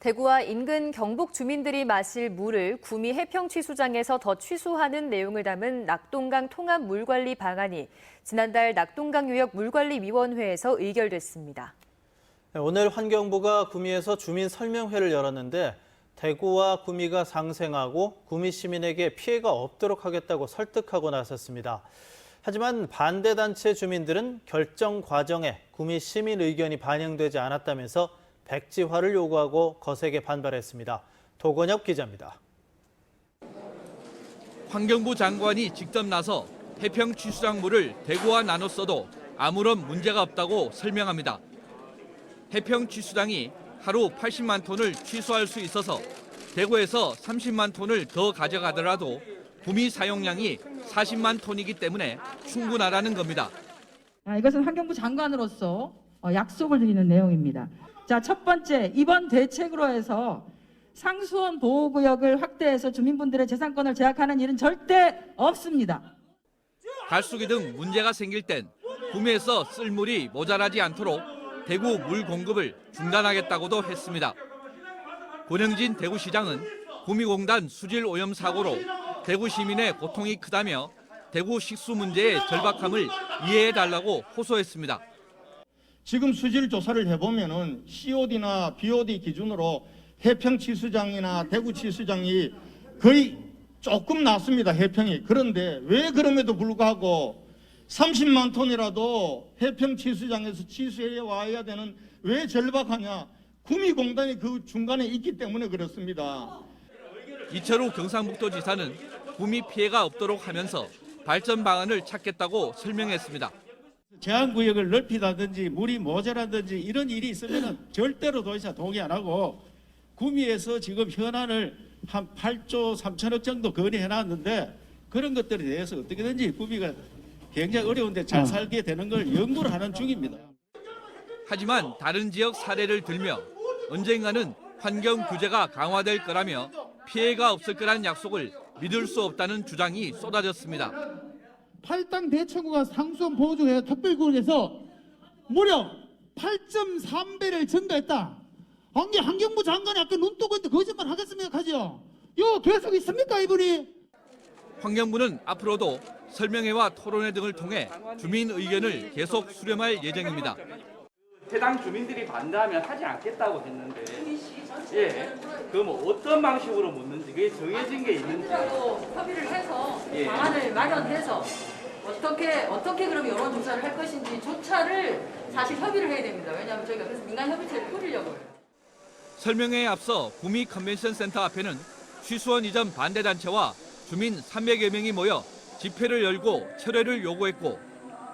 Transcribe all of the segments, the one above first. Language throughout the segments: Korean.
대구와 인근 경북 주민들이 마실 물을 구미 해평취수장에서 더 취수하는 내용을 담은 낙동강 통합 물관리 방안이 지난달 낙동강유역 물관리위원회에서 의결됐습니다. 오늘 환경부가 구미에서 주민 설명회를 열었는데 대구와 구미가 상생하고 구미 시민에게 피해가 없도록 하겠다고 설득하고 나섰습니다. 하지만 반대단체 주민들은 결정 과정에 구미 시민 의견이 반영되지 않았다면서 백지화를 요구하고 거세게 반발했습니다. 도건엽 기자입니다. 환경부 장관이 직접 나서 해평 취수장 물을 대구와 나눠 써도 아무런 문제가 없다고 설명합니다. 해평 취수장이 하루 80만 톤을 취수할 수 있어서 대구에서 30만 톤을 더 가져가더라도 구미 사용량이 40만 톤이기 때문에 충분하다는 겁니다. 이것은 환경부 장관으로서 약속을 드리는 내용입니다. 자, 첫 번째, 이번 대책으로 해서 상수원 보호구역을 확대해서 주민분들의 재산권을 제약하는 일은 절대 없습니다. 갈수기 등 문제가 생길 땐 구미에서 쓸 물이 모자라지 않도록 대구 물 공급을 중단하겠다고도 했습니다. 권영진 대구시장은 구미공단 수질 오염 사고로 대구 시민의 고통이 크다며 대구 식수 문제의 절박함을 이해해달라고 호소했습니다. 지금 수질 조사를 해보면은 COD나 BOD 기준으로 해평 치수장이나 대구 치수장이 거의 조금 낮습니다. 해평이. 그런데 왜 그럼에도 불구하고 30만 톤이라도 해평 치수장에서 취수해 와야 되는 왜 절박하냐? 구미공단이 그 중간에 있기 때문에 그렇습니다. 이철우 경상북도지사는 구미 피해가 없도록 하면서 발전 방안을 찾겠다고 설명했습니다. 제한구역을 넓히다든지 물이 모자라든지 이런 일이 있으면 절대로 도지사 동의 안 하고 구미에서 지금 현안을 한 8조 3천억 정도 건의해놨는데 그런 것들에 대해서 어떻게든지 구미가 굉장히 어려운데 잘 살게 되는 걸 연구를 하는 중입니다. 하지만 다른 지역 사례를 들며 언젠가는 환경 규제가 강화될 거라며 피해가 없을 거란 약속을 믿을 수 없다는 주장이 쏟아졌습니다. 팔당 대청구가 상수원 보호구역 특별구역에서 무려 8.3배를 증가했다. 아니 환경부 장관이 아까 눈 뜨고 있는데 거짓말 하겠습니까? 하죠. 이거 계속 있습니까 이분이? 환경부는 앞으로도 설명회와 토론회 등을 통해 주민 의견을 계속 수렴할 예정입니다. 해당 주민들이 반대하면 하지 않겠다고 했는데, 예, 그럼 어떤 방식으로 묻는지, 그게 정해진 게 있는지. 협의를 해서 방안을 마련해서 어떻게 그럼 여론조사를 할 것인지 조차를 사실 협의를 해야 됩니다. 왜냐하면 저희가 그래서 민간협의체를 꾸리려고요. 설명회에 앞서 구미 컨벤션 센터 앞에는 취수원 이전 반대단체와 주민 300여 명이 모여 집회를 열고 철회를 요구했고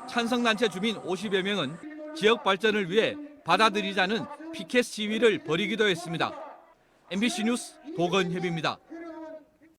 찬성단체 주민 50여 명은 지역 발전을 위해 받아들이자는 피켓 시위를 벌이기도 했습니다. MBC 뉴스 도건협입니다.